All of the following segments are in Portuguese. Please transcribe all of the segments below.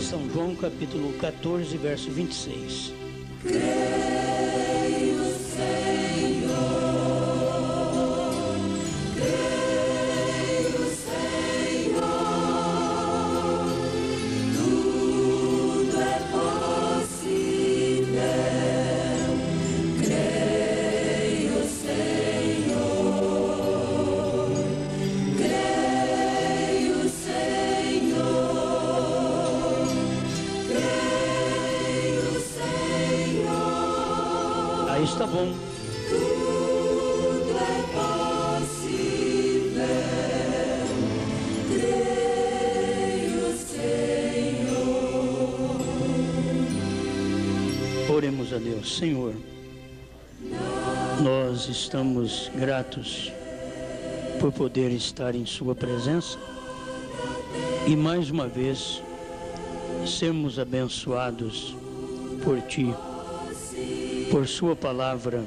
São João capítulo 14, verso 26. Creio, Senhor, creio, Senhor, tudo é possível. Creio, Senhor, creio, Senhor, creio, Senhor. Aí está bom. Tudo é possível. Creio, Senhor. Oremos a Deus. Senhor, nós estamos gratos por poder estar em Sua presença e mais uma vez sermos abençoados por Ti, por Sua palavra,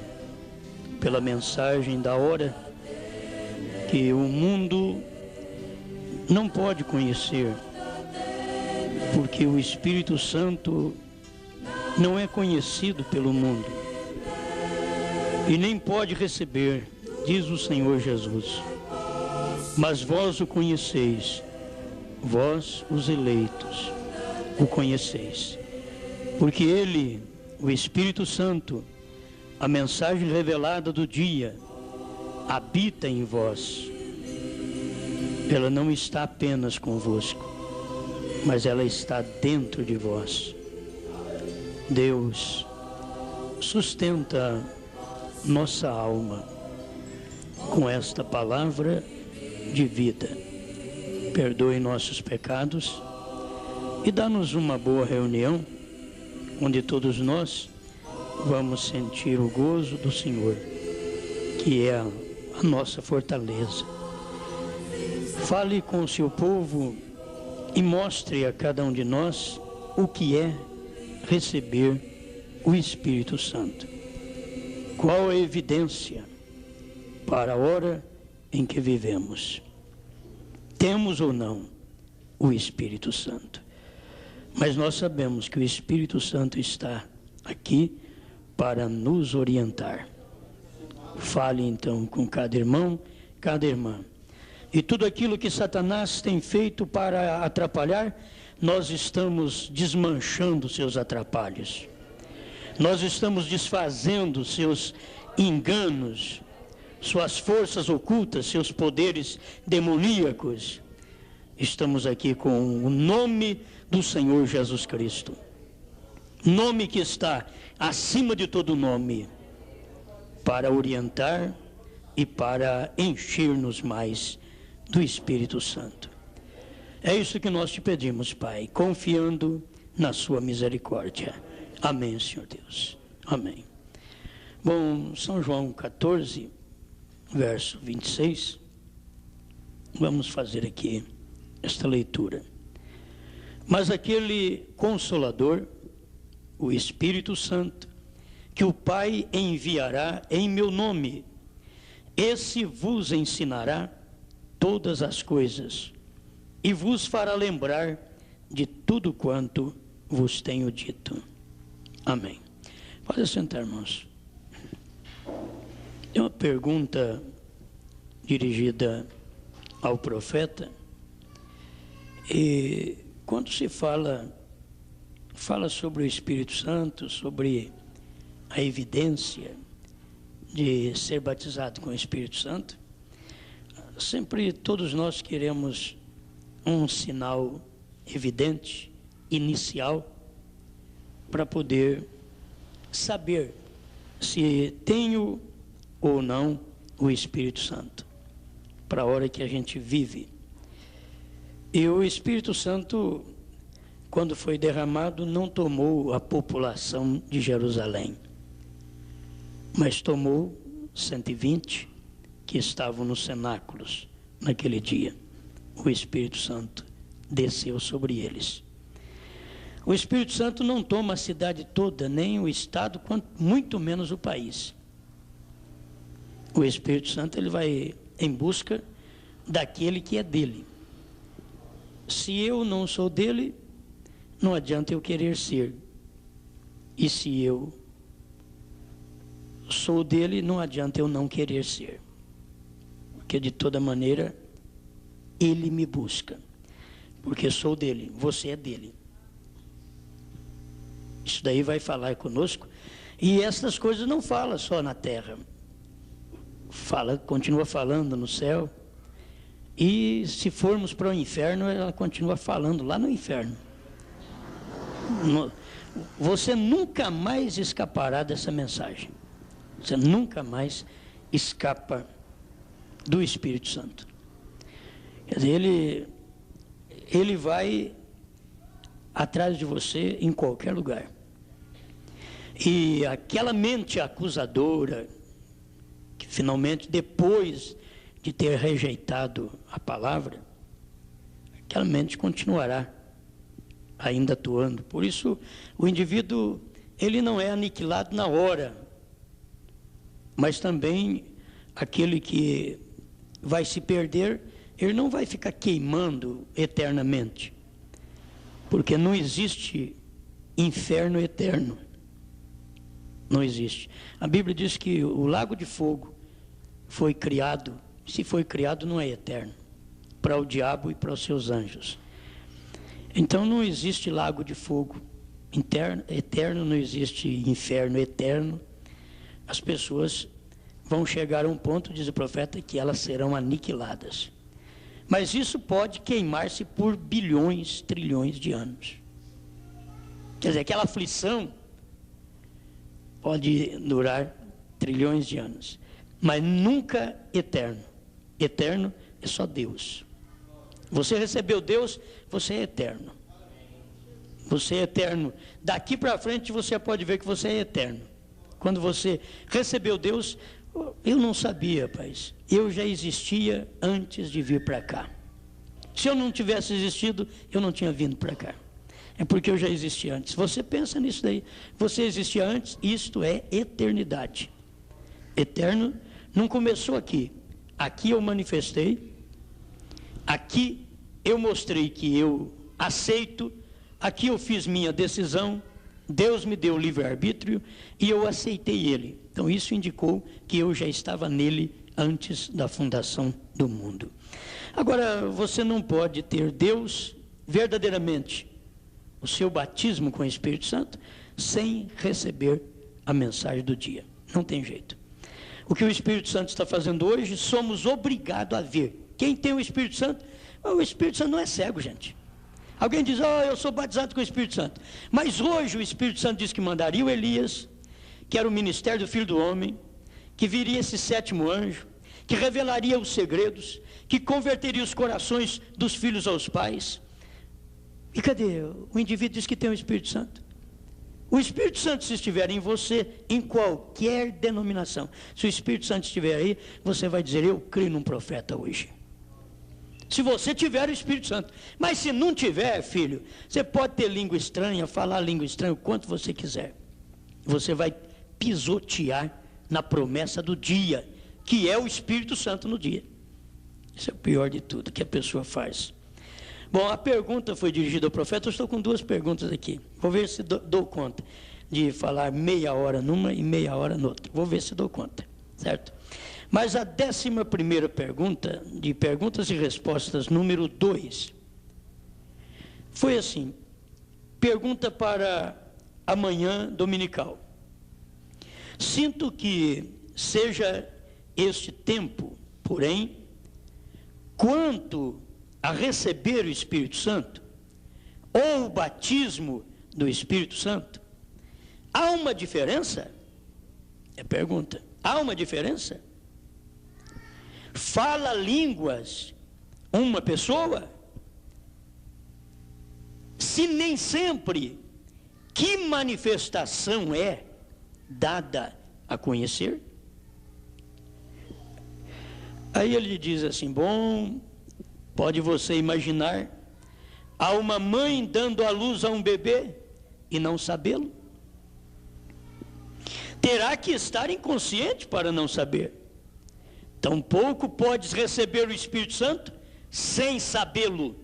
pela mensagem da hora que o mundo não pode conhecer, porque o Espírito Santo não é conhecido pelo mundo e nem pode receber, diz o Senhor Jesus. Mas vós o conheceis, vós os eleitos o conheceis, porque Ele, o Espírito Santo, a mensagem revelada do dia, habita em vós. Ela não está apenas convosco, mas ela está dentro de vós. Deus, sustenta nossa alma com esta palavra de vida. Perdoe nossos pecados e dá-nos uma boa reunião, onde todos nós vamos sentir o gozo do Senhor, que é a nossa fortaleza. Fale com o seu povo e mostre a cada um de nós o que é receber o Espírito Santo. Qual a evidência para a hora em que vivemos? Temos ou não o Espírito Santo? Mas nós sabemos que o Espírito Santo está aqui para nos orientar. Fale então com cada irmão, cada irmã. E tudo aquilo que Satanás tem feito para atrapalhar, nós estamos desmanchando seus atrapalhos. Nós estamos desfazendo seus enganos, suas forças ocultas, seus poderes demoníacos. Estamos aqui com o nome do Senhor Jesus Cristo. Nome que está acima de todo nome, para orientar e para encher-nos mais do Espírito Santo. É isso que nós te pedimos, Pai, confiando na sua misericórdia. Amém, Senhor Deus. Amém. Bom, São João 14, verso 26. Vamos fazer aqui esta leitura. Mas aquele Consolador, o Espírito Santo, que o Pai enviará em meu nome, esse vos ensinará todas as coisas e vos fará lembrar de tudo quanto vos tenho dito. Amém. Pode sentar, irmãos. Tem uma pergunta dirigida ao profeta. E quando se fala sobre o Espírito Santo, sobre a evidência de ser batizado com o Espírito Santo, sempre todos nós queremos um sinal evidente, inicial, para poder saber se tenho ou não o Espírito Santo, para a hora que a gente vive. E o Espírito Santo, quando foi derramado, não tomou a população de Jerusalém, mas tomou 120 que estavam nos cenáculos naquele dia. O Espírito Santo desceu sobre eles. O Espírito Santo não toma a cidade toda, nem o estado, quanto muito menos o país. O Espírito Santo, ele vai em busca daquele que é dele. Se eu não sou dele, não adianta eu querer ser. E se eu sou dele, não adianta eu não querer ser. Porque de toda maneira, ele me busca. Porque sou dele, você é dele. Isso daí vai falar conosco. E essas coisas não fala só na terra. Continua falando no céu. E se formos para o inferno, ela continua falando lá no inferno. Você nunca mais escapará dessa mensagem. Você nunca mais escapa do Espírito Santo. Quer dizer, ele vai atrás de você em qualquer lugar. E aquela mente acusadora, que finalmente, depois de ter rejeitado a palavra, aquela mente continuará ainda atuando. Por isso, o indivíduo, ele não é aniquilado na hora, mas também aquele que vai se perder, ele não vai ficar queimando eternamente, porque não existe inferno eterno. Não existe. A Bíblia diz que o lago de fogo foi criado, se foi criado não é eterno, para o diabo e para os seus anjos. Então não existe lago de fogo eterno, não existe inferno eterno. As pessoas vão chegar a um ponto, diz o profeta, que elas serão aniquiladas. Mas isso pode queimar-se por bilhões, trilhões de anos. Quer dizer, aquela aflição pode durar trilhões de anos, mas nunca eterno. Eterno é só Deus. Você recebeu Deus, você é eterno. Você é eterno. Daqui para frente você pode ver que você é eterno. Quando você recebeu Deus, eu não sabia, rapaz. Eu já existia antes de vir para cá. Se eu não tivesse existido, eu não tinha vindo para cá. É porque eu já existia antes. Você pensa nisso daí. Você existia antes, isto é eternidade. Eterno não começou aqui. Aqui eu manifestei. Aqui eu mostrei que eu aceito. Aqui eu fiz minha decisão. Deus me deu livre-arbítrio e eu aceitei ele. Então isso indicou que eu já estava nele antes da fundação do mundo. Agora, você não pode ter Deus verdadeiramente, o seu batismo com o Espírito Santo, sem receber a mensagem do dia. Não tem jeito. O que o Espírito Santo está fazendo hoje, somos obrigados a ver. Quem tem o Espírito Santo não é cego, gente. Alguém diz, eu sou batizado com o Espírito Santo. Mas hoje o Espírito Santo diz que mandaria o Elias, que era o ministério do Filho do Homem, que viria esse sétimo anjo, que revelaria os segredos, que converteria os corações dos filhos aos pais. E cadê? O indivíduo diz que tem o Espírito Santo. O Espírito Santo, se estiver em você, em qualquer denominação, se o Espírito Santo estiver aí, você vai dizer, eu creio num profeta hoje. Se você tiver o Espírito Santo. Mas se não tiver, filho, você pode ter língua estranha, falar língua estranha o quanto você quiser. Você vai pisotear na promessa do dia, que é o Espírito Santo no dia. Isso é o pior de tudo que a pessoa faz. Bom, a pergunta foi dirigida ao profeta. Eu estou com duas perguntas aqui. Vou ver se dou conta de falar meia hora numa e meia hora noutra. Vou ver se dou conta, certo? Mas a 11ª pergunta, de perguntas e respostas, número 2, foi assim, pergunta para a manhã dominical. Sinto que seja este tempo, porém, quanto a receber o Espírito Santo, ou o batismo do Espírito Santo, há uma diferença? É pergunta. Há uma diferença? Fala línguas uma pessoa? Se nem sempre, que manifestação é dada a conhecer? Aí ele diz assim, bom, pode você imaginar, há uma mãe dando à luz a um bebê e não sabê-lo? Terá que estar inconsciente para não saber. Tampouco podes receber o Espírito Santo sem sabê-lo.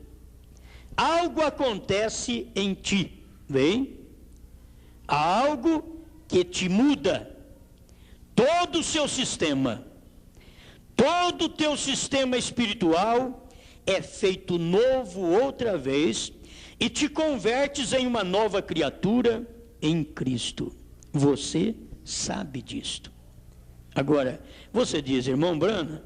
algo acontece em ti, vem? Há algo que te muda, todo o seu sistema, todo o teu sistema espiritual é feito novo outra vez, e te convertes em uma nova criatura em Cristo. Você sabe disto. Agora, você diz, irmão Brana,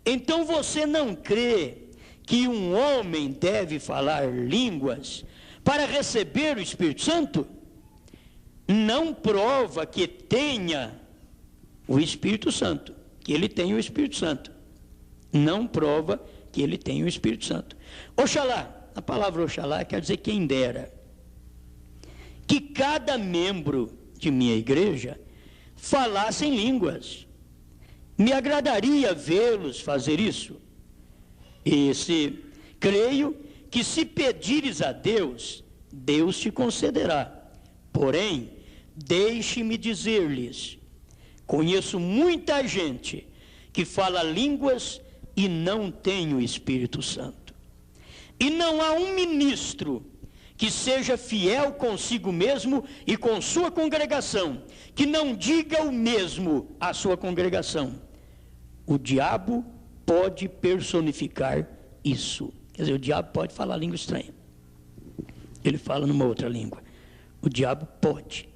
então você não crê que um homem deve falar línguas para receber o Espírito Santo? Não prova que tenha o Espírito Santo, que ele tem o Espírito Santo. Não prova que ele tem o Espírito Santo. Oxalá, a palavra oxalá quer dizer quem dera, que cada membro de minha igreja falasse em línguas. Me agradaria vê-los fazer isso. Creio que se pedires a Deus, Deus te concederá. Porém, deixe-me dizer-lhes, conheço muita gente que fala línguas e não tem o Espírito Santo. E não há um ministro que seja fiel consigo mesmo e com sua congregação, que não diga o mesmo à sua congregação. O diabo pode personificar isso. Quer dizer, o diabo pode falar língua estranha. Ele fala numa outra língua. O diabo pode.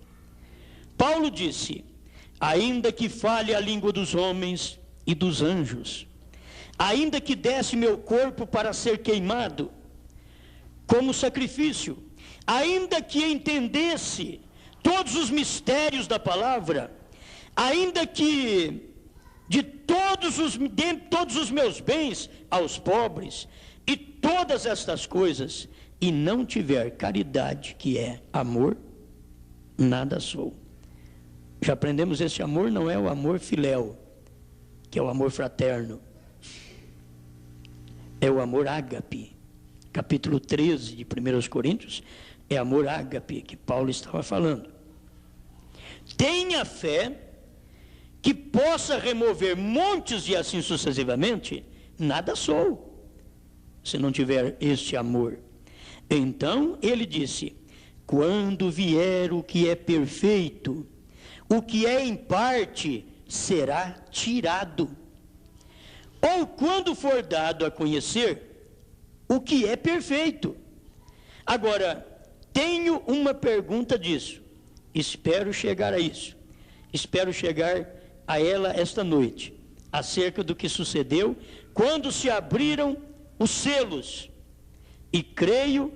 Paulo disse, ainda que fale a língua dos homens e dos anjos, ainda que desse meu corpo para ser queimado como sacrifício, ainda que entendesse todos os mistérios da palavra, ainda que de todos os meus bens aos pobres, e todas estas coisas, e não tiver caridade, que é amor, nada sou. Já aprendemos, esse amor não é o amor filéu, que é o amor fraterno, é o amor ágape. Capítulo 13 de 1 Coríntios, é amor ágape, que Paulo estava falando. Tenha fé, que possa remover montes e assim sucessivamente, nada sou, se não tiver este amor. Então, ele disse, quando vier o que é perfeito, o que é em parte será tirado. Ou quando for dado a conhecer o que é perfeito. Agora, tenho uma pergunta disso. Espero chegar a isso. Espero chegar a ela esta noite, acerca do que sucedeu quando se abriram os selos. E creio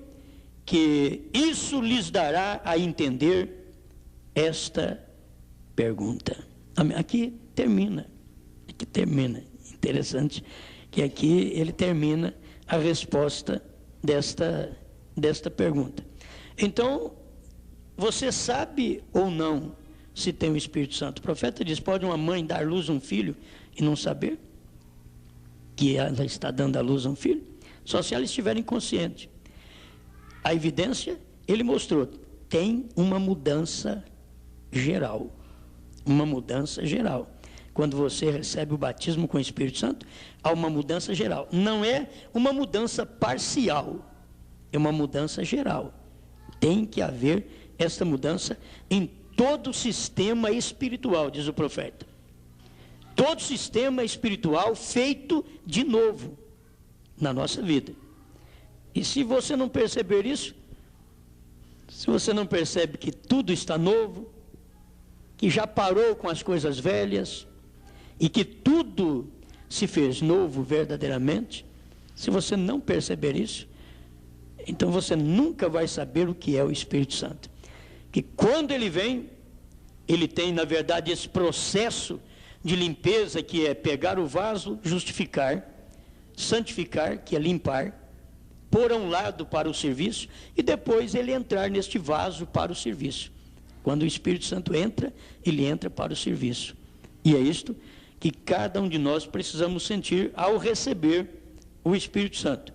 que isso lhes dará a entender esta pergunta. Aqui termina. Interessante que aqui ele termina a resposta desta pergunta. Então, você sabe ou não se tem o Espírito Santo? O profeta diz, pode uma mãe dar luz a um filho e não saber que ela está dando à luz a um filho? Só se ela estiver inconsciente. A evidência, ele mostrou, tem uma mudança geral. Uma mudança geral. Quando você recebe o batismo com o Espírito Santo, há uma mudança geral. Não é uma mudança parcial, é uma mudança geral. Tem que haver esta mudança em todo o sistema espiritual, diz o profeta. Todo sistema espiritual feito de novo na nossa vida. E se você não perceber isso, se você não percebe que tudo está novo, que já parou com as coisas velhas, e que tudo se fez novo verdadeiramente, se você não perceber isso, então você nunca vai saber o que é o Espírito Santo. Que quando ele vem, ele tem, na verdade, esse processo de limpeza, que é pegar o vaso, justificar, santificar, que é limpar, pôr a um lado para o serviço, e depois ele entrar neste vaso para o serviço. Quando o Espírito Santo entra, ele entra para o serviço. E é isto que cada um de nós precisamos sentir ao receber o Espírito Santo.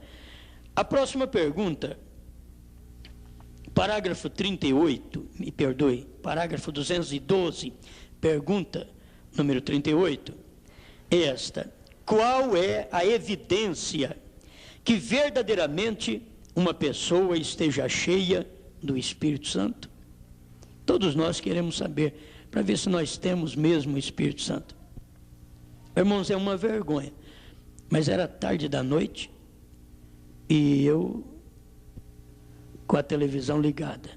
A próxima pergunta, parágrafo 38, me perdoe, parágrafo 212, pergunta número 38, é esta: qual é a evidência que verdadeiramente uma pessoa esteja cheia do Espírito Santo? Todos nós queremos saber, para ver se nós temos mesmo o Espírito Santo. Irmãos, é uma vergonha, mas era tarde da noite e eu com a televisão ligada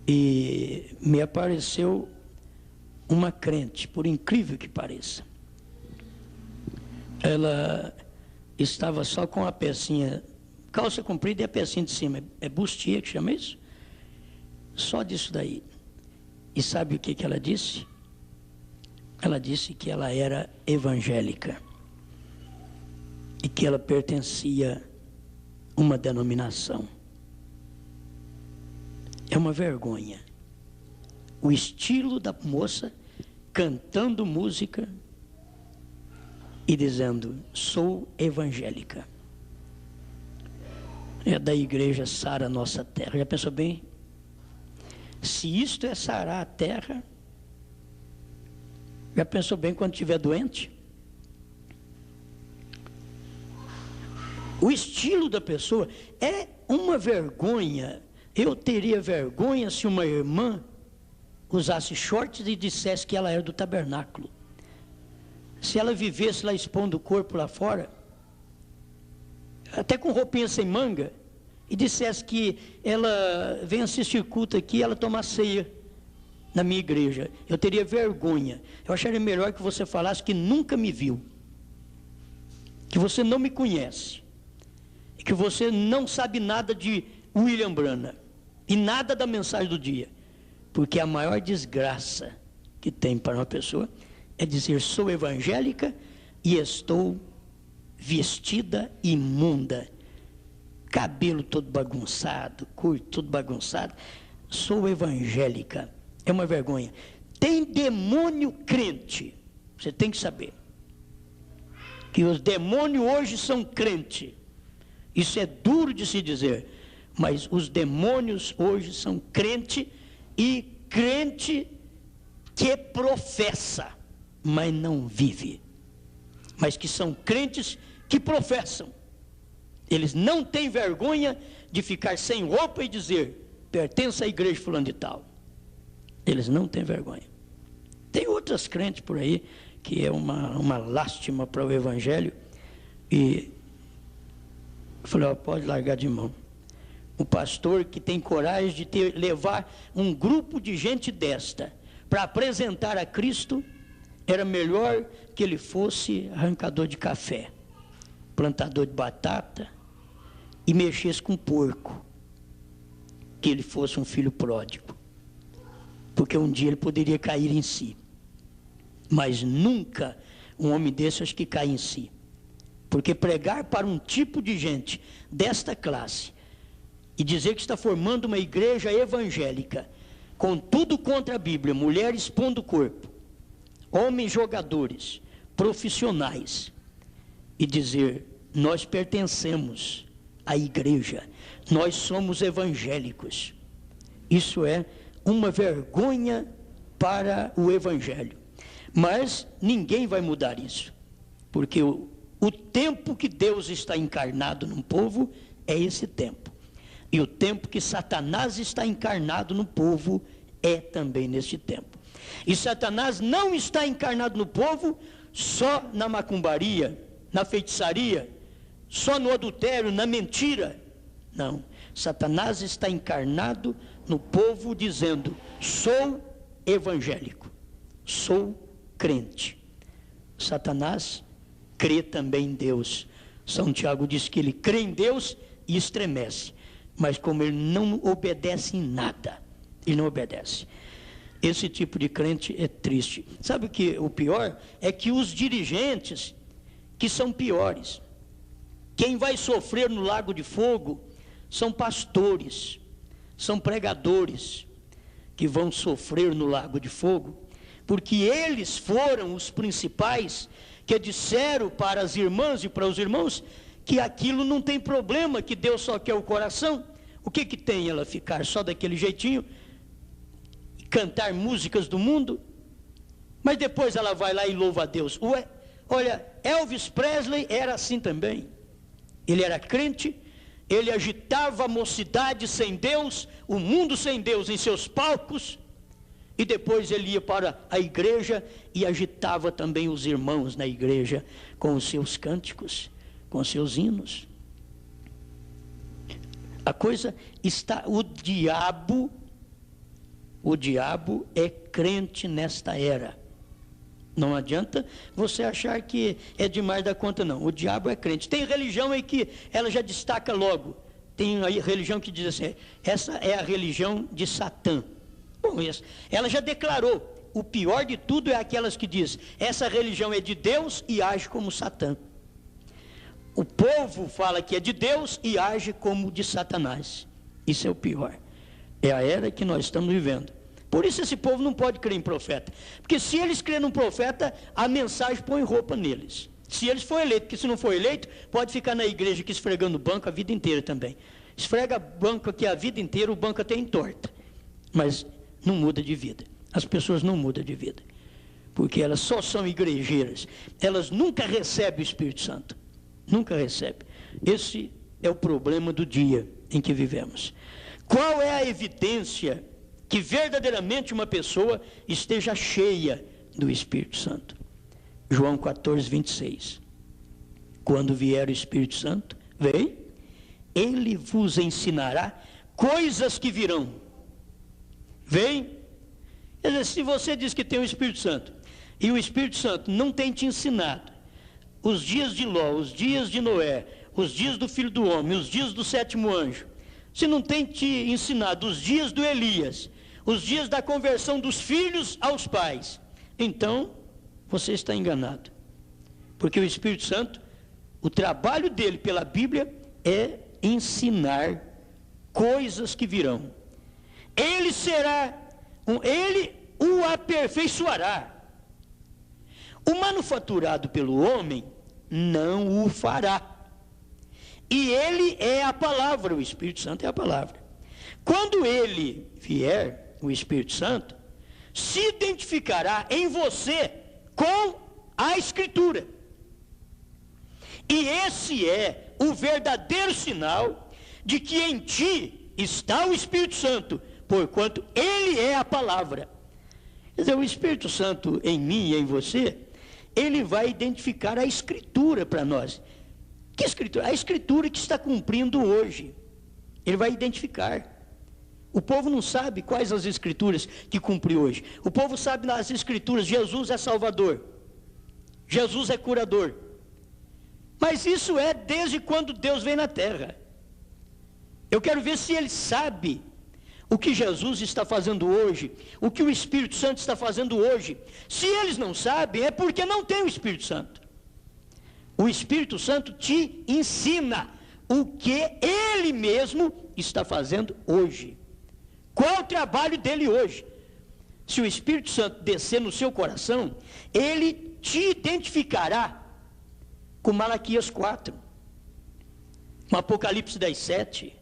e me apareceu uma crente, por incrível que pareça. Ela estava só com a pecinha, calça comprida e a pecinha de cima, é bustier que chama isso? Só disso daí. E sabe o que ela disse? Ela disse que ela era evangélica e que ela pertencia a uma denominação. É uma vergonha. O estilo da moça cantando música e dizendo: sou evangélica. É da igreja Sara Nossa Terra. Já pensou bem? Se isto é sarar a terra, já pensou bem quando estiver doente? O estilo da pessoa é uma vergonha. Eu teria vergonha se uma irmã usasse shorts e dissesse que ela era do tabernáculo. Se ela vivesse lá expondo o corpo lá fora, até com roupinha sem manga, e dissesse que ela vem assistir culto aqui, ela toma ceia na minha igreja, eu teria vergonha. Eu acharia melhor que você falasse que nunca me viu, que você não me conhece, e que você não sabe nada de William Branham e nada da mensagem do dia, porque a maior desgraça que tem para uma pessoa é dizer: sou evangélica e estou vestida imunda, cabelo todo bagunçado, curto todo bagunçado, sou evangélica. É uma vergonha. Tem demônio crente, você tem que saber que os demônios hoje são crente. Isso é duro de se dizer, mas os demônios hoje são crente, e crente que professa, mas não vive, mas que são crentes que professam. Eles não têm vergonha de ficar sem roupa e dizer: pertence à igreja fulano de tal. Eles não têm vergonha. Tem outras crentes por aí que é uma lástima para o evangelho, e eu falei: ó, pode largar de mão. O pastor que tem coragem de levar um grupo de gente desta para apresentar a Cristo, era melhor que ele fosse arrancador de café, plantador de batata e mexesse com porco, que ele fosse um filho pródigo, porque um dia ele poderia cair em si. Mas nunca um homem desse acho que cai em si, porque pregar para um tipo de gente desta classe e dizer que está formando uma igreja evangélica com tudo contra a Bíblia, mulheres expondo o corpo, homens jogadores, profissionais, e dizer: nós pertencemos à igreja, nós somos evangélicos, isso é uma vergonha para o evangelho. Mas ninguém vai mudar isso, porque o tempo que Deus está encarnado num povo é esse tempo, e o tempo que Satanás está encarnado no povo é também nesse tempo. E Satanás não está encarnado no povo só na macumbaria, na feitiçaria, só no adultério, na mentira. Não, Satanás está encarnado no povo dizendo: sou evangélico, sou crente. Satanás crê também em Deus. São Tiago diz que ele crê em Deus e estremece, mas como ele não obedece em nada, ele não obedece. Esse tipo de crente é triste. Sabe o pior? É que os dirigentes, que são piores, quem vai sofrer no lago de fogo são pastores, são pregadores, que vão sofrer no lago de fogo, porque eles foram os principais que disseram para as irmãs e para os irmãos que aquilo não tem problema, que Deus só quer o coração. O que tem ela ficar só daquele jeitinho, cantar músicas do mundo, mas depois ela vai lá e louva a Deus? Olha, Elvis Presley era assim também. Ele era crente, ele agitava a mocidade sem Deus, o mundo sem Deus em seus palcos, e depois ele ia para a igreja e agitava também os irmãos na igreja com os seus cânticos, com os seus hinos. A coisa está, o diabo é crente nesta era. Não adianta você achar que é demais da conta, não. O diabo é crente. Tem religião aí que ela já destaca logo. Tem aí religião que diz assim, essa é a religião de Satã. Bom, ela já declarou. O pior de tudo é aquelas que diz, essa religião é de Deus e age como Satã. O povo fala que é de Deus e age como de Satanás. Isso é o pior. É a era que nós estamos vivendo. Por isso esse povo não pode crer em profeta. Porque se eles crerem num profeta, a mensagem põe roupa neles. Se eles forem eleitos, porque se não for eleito, pode ficar na igreja aqui esfregando o banco a vida inteira também. Esfrega banco aqui a vida inteira, o banco até entorta. Mas não muda de vida. As pessoas não mudam de vida. Porque elas só são igrejeiras. Elas nunca recebem o Espírito Santo. Nunca recebem. Esse é o problema do dia em que vivemos. Qual é a evidência que verdadeiramente uma pessoa esteja cheia do Espírito Santo? João 14, 26. Quando vier o Espírito Santo, vem, ele vos ensinará coisas que virão. Vem. Quer dizer, se você diz que tem o Espírito Santo, e o Espírito Santo não tem te ensinado os dias de Ló, os dias de Noé, os dias do Filho do Homem, os dias do sétimo anjo, se não tem te ensinado os dias do Elias, os dias da conversão dos filhos aos pais, então você está enganado. Porque o Espírito Santo, o trabalho dele pela Bíblia é ensinar coisas que virão. Ele o aperfeiçoará. O manufaturado pelo homem não o fará. E ele é a palavra, o Espírito Santo é a palavra. Quando ele vier, o Espírito Santo, se identificará em você com a Escritura. E esse é o verdadeiro sinal de que em ti está o Espírito Santo, porquanto ele é a palavra. Quer dizer, o Espírito Santo em mim e em você, ele vai identificar a Escritura para nós. Que Escritura? A Escritura que está cumprindo hoje. Ele vai identificar. O povo não sabe quais as Escrituras que cumpre hoje. O povo sabe nas Escrituras, Jesus é Salvador. Jesus é curador. Mas isso é desde quando Deus vem na terra. Eu quero ver se ele sabe o que Jesus está fazendo hoje, o que o Espírito Santo está fazendo hoje. Se eles não sabem, é porque não tem o Espírito Santo. O Espírito Santo te ensina o que ele mesmo está fazendo hoje. Qual o trabalho dele hoje? Se o Espírito Santo descer no seu coração, ele te identificará com Malaquias 4, com Apocalipse 10, 7,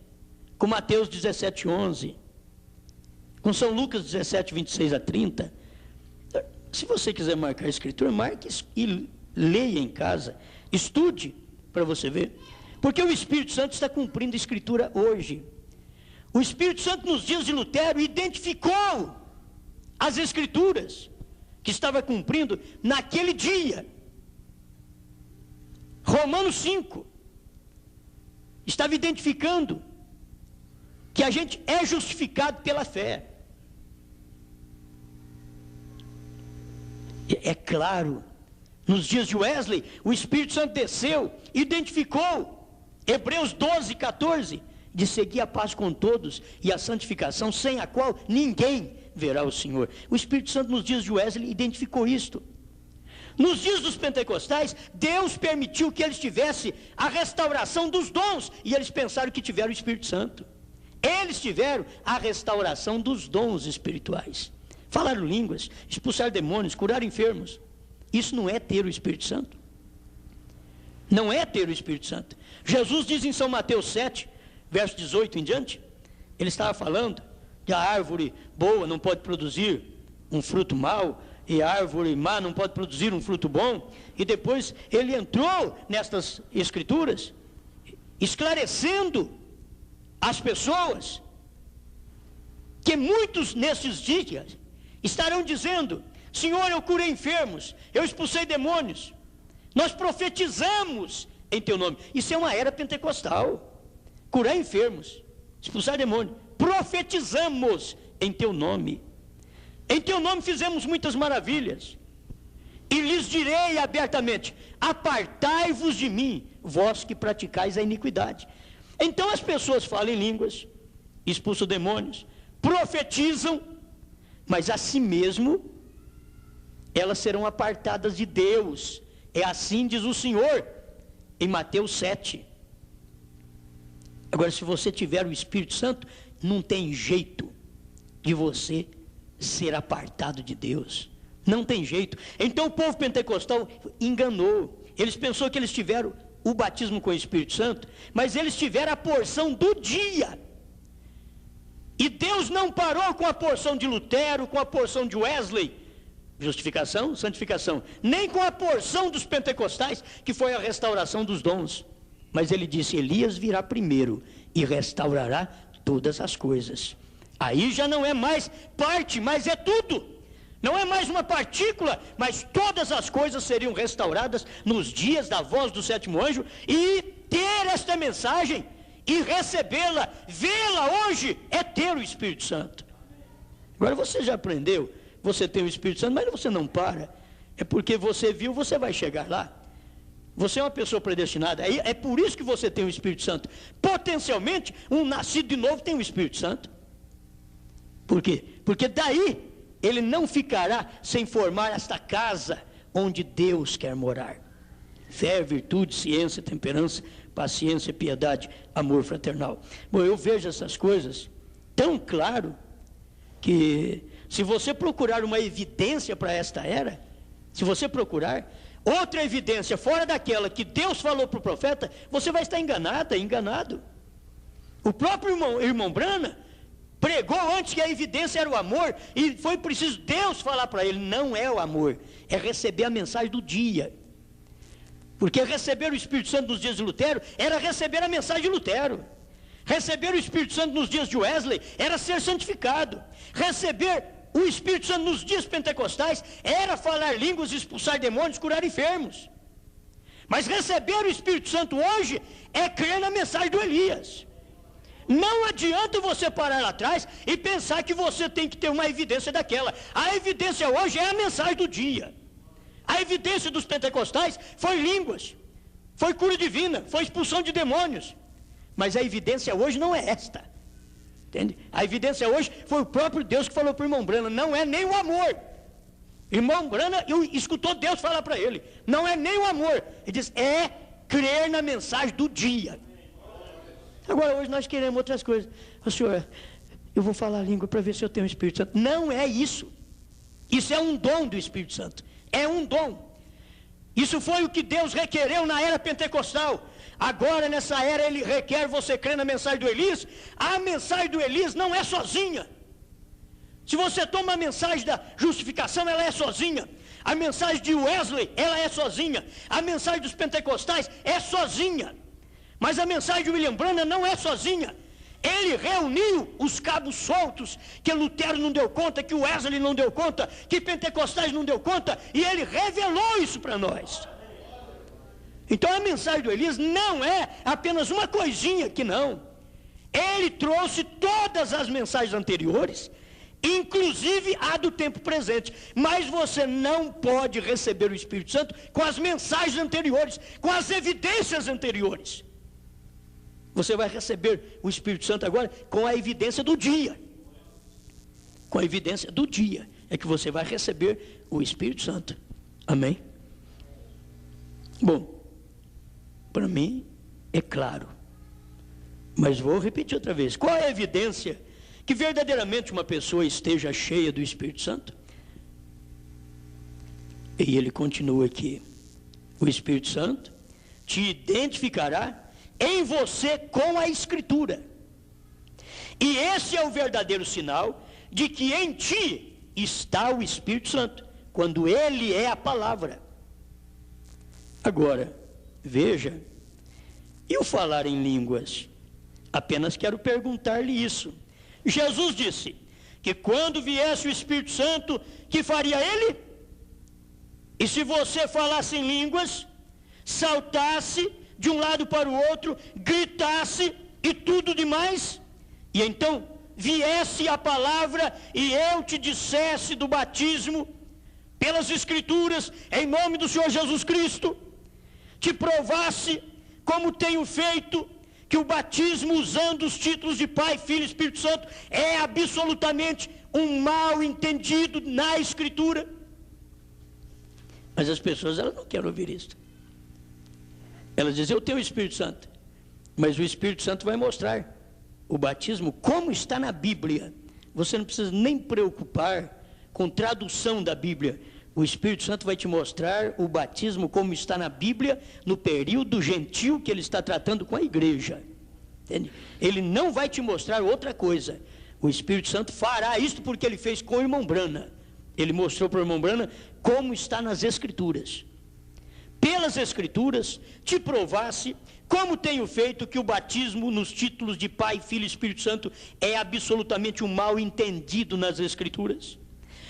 com Mateus 17, 11, com São Lucas 17, 26 a 30. Se você quiser marcar a Escritura, marque e leia em casa, estude para você ver, porque o Espírito Santo está cumprindo a Escritura hoje. O Espírito Santo nos dias de Lutero identificou as Escrituras que estava cumprindo naquele dia. Romanos 5 estava identificando que a gente é justificado pela fé. É claro, nos dias de Wesley, o Espírito Santo desceu, identificou Hebreus 12, 14, de seguir a paz com todos e a santificação, sem a qual ninguém verá o Senhor. O Espírito Santo nos dias de Wesley identificou isto. Nos dias dos pentecostais, Deus permitiu que eles tivessem a restauração dos dons, e eles pensaram que tiveram o Espírito Santo. Eles tiveram a restauração dos dons espirituais. Falaram línguas, expulsaram demônios, curaram enfermos. Isso não é ter o Espírito Santo. Não é ter o Espírito Santo. Jesus diz em São Mateus 7, verso 18 em diante, ele estava falando que a árvore boa não pode produzir um fruto mau, e a árvore má não pode produzir um fruto bom, e depois ele entrou nestas escrituras, esclarecendo as pessoas que muitos nesses dias estarão dizendo: Senhor, eu curei enfermos, eu expulsei demônios, nós profetizamos em teu nome. Isso é uma era pentecostal. Curar enfermos, expulsar demônios, profetizamos em teu nome. Em teu nome fizemos muitas maravilhas. E lhes direi abertamente: apartai-vos de mim, vós que praticais a iniquidade. Então as pessoas falam em línguas, expulsam demônios, profetizam, mas a si mesmo elas serão apartadas de Deus. É assim diz o Senhor em Mateus 7. Agora, se você tiver o Espírito Santo, não tem jeito de você ser apartado de Deus. Não tem jeito. Então o povo pentecostal enganou. Eles pensaram que eles tiveram o batismo com o Espírito Santo, mas eles tiveram a porção do dia. E Deus não parou com a porção de Lutero, com a porção de Wesley, justificação, santificação, nem com a porção dos pentecostais, que foi a restauração dos dons. Mas ele disse: Elias virá primeiro e restaurará todas as coisas. Aí já não é mais parte, mas é tudo. Não é mais uma partícula, mas todas as coisas seriam restauradas nos dias da voz do sétimo anjo. E ter esta mensagem e recebê-la, vê-la hoje, é ter o Espírito Santo. Agora você já aprendeu, você tem o Espírito Santo, mas você não para. É porque você viu, você vai chegar lá. Você é uma pessoa predestinada. É por isso que você tem o Espírito Santo. Potencialmente, um nascido de novo tem o Espírito Santo. Por quê? Porque daí ele não ficará sem formar esta casa onde Deus quer morar. Fé, virtude, ciência, temperança, paciência, piedade, amor fraternal. Bom, eu vejo essas coisas tão claro que se você procurar uma evidência para esta era, se você procurar outra evidência fora daquela que Deus falou para o profeta, você vai estar enganado. O próprio irmão Branham pregou antes que a evidência era o amor, e foi preciso Deus falar para ele: não é o amor, é receber a mensagem do dia. Porque receber o Espírito Santo nos dias de Lutero era receber a mensagem de Lutero. Receber o Espírito Santo nos dias de Wesley era ser santificado. Receber o Espírito Santo nos dias pentecostais era falar línguas, expulsar demônios, curar enfermos. Mas receber o Espírito Santo hoje é crer na mensagem do Elias. Não adianta você parar lá atrás e pensar que você tem que ter uma evidência daquela. A evidência hoje é a mensagem do dia. A evidência dos pentecostais foi línguas, foi cura divina, foi expulsão de demônios. Mas a evidência hoje não é esta. Entende? A evidência hoje foi o próprio Deus que falou para o irmão Branham: não é nem o amor. Irmão Branham escutou Deus falar para ele: não é nem o amor. Ele diz: é crer na mensagem do dia. Agora hoje nós queremos outras coisas. Senhor, eu vou falar a língua para ver se eu tenho o Espírito Santo. Não é isso. Isso é um dom do Espírito Santo. É um dom. Isso foi o que Deus requereu na era pentecostal. Agora nessa era ele requer você crer na mensagem do Elias. A mensagem do Elias não é sozinha. Se você toma a mensagem da justificação, ela é sozinha. A mensagem de Wesley, ela é sozinha. A mensagem dos pentecostais é sozinha. Mas a mensagem de William Branham não é sozinha. Ele reuniu os cabos soltos que Lutero não deu conta, que Wesley não deu conta, que pentecostais não deu conta, e ele revelou isso para nós. Então a mensagem do Elias não é apenas uma coisinha que não. Ele trouxe todas as mensagens anteriores, inclusive a do tempo presente. Mas você não pode receber o Espírito Santo com as mensagens anteriores, com as evidências anteriores. Você vai receber o Espírito Santo agora com a evidência do dia. Com a evidência do dia é que você vai receber o Espírito Santo. Amém? Bom, para mim é claro. Mas vou repetir outra vez. Qual é a evidência que verdadeiramente uma pessoa esteja cheia do Espírito Santo? E ele continua aqui: o Espírito Santo te identificará em você com a Escritura. E esse é o verdadeiro sinal de que em ti está o Espírito Santo, quando ele é a palavra. Agora, veja, e o falar em línguas? Apenas quero perguntar-lhe isso. Jesus disse que quando viesse o Espírito Santo, que faria ele? E se você falasse em línguas, saltasse de um lado para o outro, gritasse e tudo demais, e então viesse a palavra e eu te dissesse do batismo, pelas Escrituras, em nome do Senhor Jesus Cristo, te provasse, como tenho feito, que o batismo usando os títulos de Pai, Filho e Espírito Santo é absolutamente um mal entendido na Escritura. Mas as pessoas, elas não querem ouvir isso. Elas dizem, eu tenho o Espírito Santo, mas o Espírito Santo vai mostrar o batismo como está na Bíblia. Você não precisa nem preocupar com tradução da Bíblia. O Espírito Santo vai te mostrar o batismo como está na Bíblia, no período gentil que ele está tratando com a igreja. Entende? Ele não vai te mostrar outra coisa. O Espírito Santo fará isto porque ele fez com o irmão Brana. Ele mostrou para o irmão Brana como está nas Escrituras. Pelas Escrituras, te provasse, como tenho feito, que o batismo nos títulos de Pai, Filho e Espírito Santo é absolutamente um mal entendido nas Escrituras.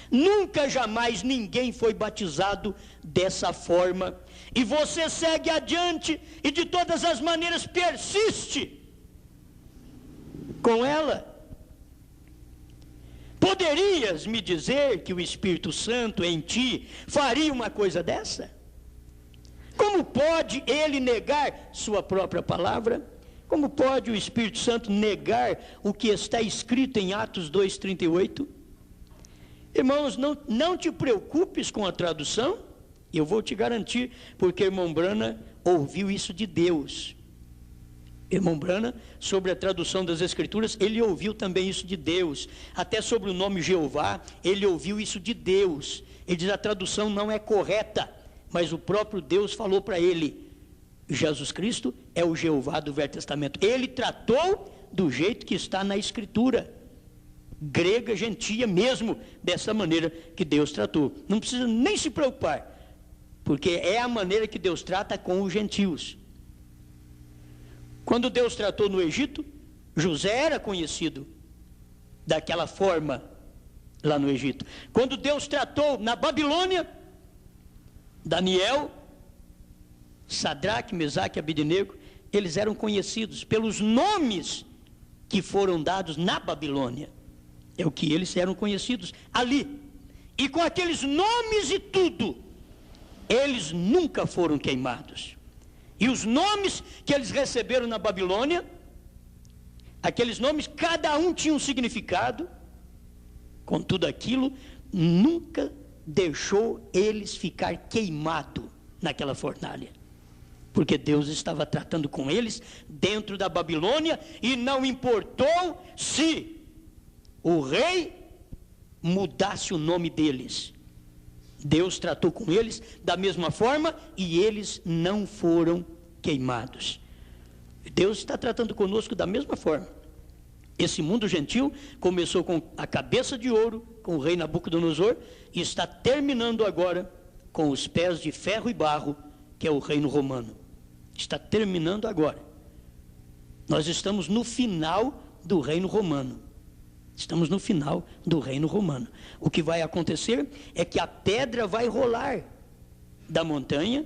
Nunca, jamais ninguém foi batizado dessa forma. E você segue adiante e de todas as maneiras persiste com ela. Poderias me dizer que o Espírito Santo em ti faria uma coisa dessa? Como pode ele negar sua própria palavra? Como pode o Espírito Santo negar o que está escrito em Atos 2:38? Irmãos, não te preocupes com a tradução, eu vou te garantir, porque irmão Brana ouviu isso de Deus. Irmão Brana, sobre a tradução das Escrituras, ele ouviu também isso de Deus. Até sobre o nome Jeová, ele ouviu isso de Deus. Ele diz, a tradução não é correta, mas o próprio Deus falou para ele, Jesus Cristo é o Jeová do Velho Testamento. Ele tratou do jeito que está na Escritura, grega, gentia mesmo, dessa maneira que Deus tratou. Não precisa nem se preocupar, porque é a maneira que Deus trata com os gentios. Quando Deus tratou no Egito, José era conhecido daquela forma lá no Egito. Quando Deus tratou na Babilônia, Daniel, Sadraque, Mesaque e Abednego, eles eram conhecidos pelos nomes que foram dados na Babilônia. É o que eles eram conhecidos ali. E com aqueles nomes e tudo, eles nunca foram queimados. E os nomes que eles receberam na Babilônia, aqueles nomes, cada um tinha um significado. Com tudo aquilo, nunca deixou eles ficar queimados naquela fornalha. Porque Deus estava tratando com eles dentro da Babilônia e não importou se o rei mudasse o nome deles. Deus tratou com eles da mesma forma e eles não foram queimados. Deus está tratando conosco da mesma forma. Esse mundo gentil começou com a cabeça de ouro, com o rei Nabucodonosor, e está terminando agora com os pés de ferro e barro, que é o reino romano. Está terminando agora. Nós estamos no final do reino romano. Estamos no final do reino romano. O que vai acontecer é que a pedra vai rolar da montanha,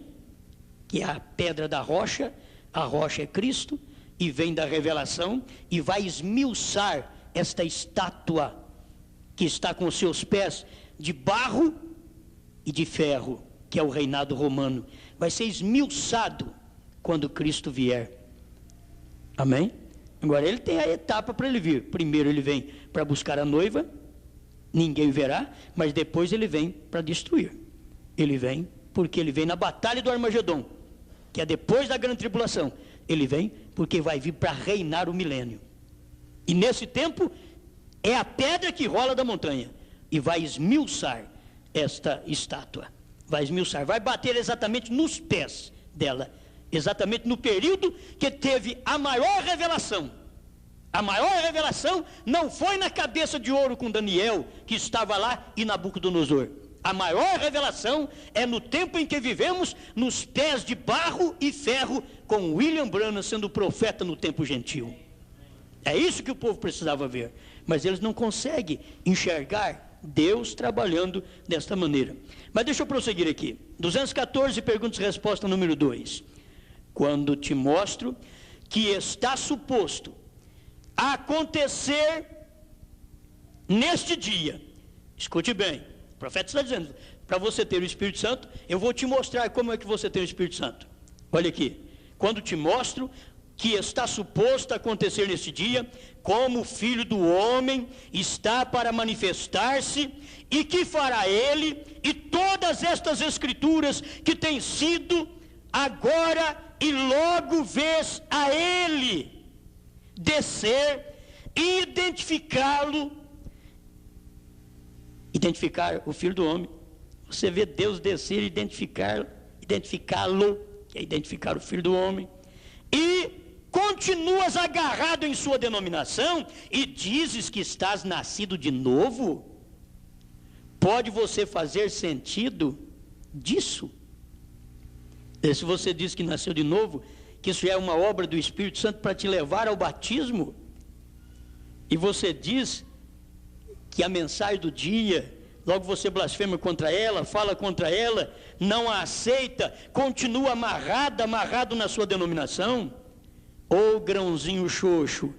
que é a pedra da rocha, a rocha é Cristo, e vem da revelação, e vai esmiuçar esta estátua, que está com os seus pés de barro e de ferro, que é o reinado romano. Vai ser esmiuçado quando Cristo vier. Amém? Agora ele tem a etapa para ele vir. Primeiro ele vem para buscar a noiva, ninguém verá, mas depois ele vem para destruir. Ele vem porque ele vem na batalha do Armagedon, que é depois da grande tribulação. Ele vem porque vai vir para reinar o milênio. E nesse tempo é a pedra que rola da montanha e vai esmiuçar esta estátua. Vai esmiuçar, vai bater exatamente nos pés dela, exatamente no período que teve a maior revelação. A maior revelação não foi na cabeça de ouro com Daniel, que estava lá, e Nabucodonosor. A maior revelação é no tempo em que vivemos, nos pés de barro e ferro, com William Branham sendo profeta no tempo gentil. É isso que o povo precisava ver. Mas eles não conseguem enxergar Deus trabalhando desta maneira. Mas deixa eu prosseguir aqui. 214, perguntas e resposta número 2. Quando te mostro que está suposto acontecer neste dia. Escute bem, o profeta está dizendo, para você ter o Espírito Santo, eu vou te mostrar como é que você tem o Espírito Santo. Olha aqui, quando te mostro que está suposto acontecer neste dia, como o Filho do Homem está para manifestar-se, e que fará ele, e todas estas escrituras que têm sido agora e logo vês a ele descer e identificar o Filho do Homem. Você vê Deus descer e identificá-lo, que é identificar o Filho do Homem, e continuas agarrado em sua denominação e dizes que estás nascido de novo. Pode você fazer sentido disso? E se você diz que nasceu de novo, que isso é uma obra do Espírito Santo para te levar ao batismo, e você diz que a mensagem do dia, logo você blasfema contra ela, fala contra ela, não a aceita, continua amarrado na sua denominação, ou grãozinho xoxo,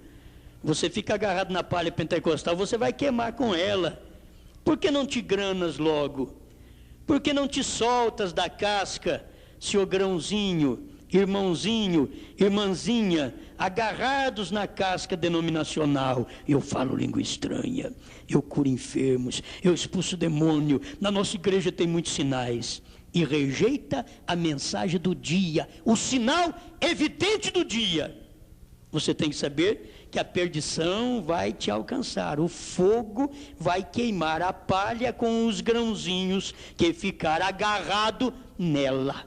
você fica agarrado na palha pentecostal, você vai queimar com ela. Por que não te granas logo? Por que não te soltas da casca, seu grãozinho, irmãozinho, irmãzinha, agarrados na casca denominacional? Eu falo língua estranha, eu curo enfermos, eu expulso demônio, na nossa igreja tem muitos sinais. E rejeita a mensagem do dia, o sinal evidente do dia. Você tem que saber que a perdição vai te alcançar, o fogo vai queimar a palha com os grãozinhos que ficar agarrado nela.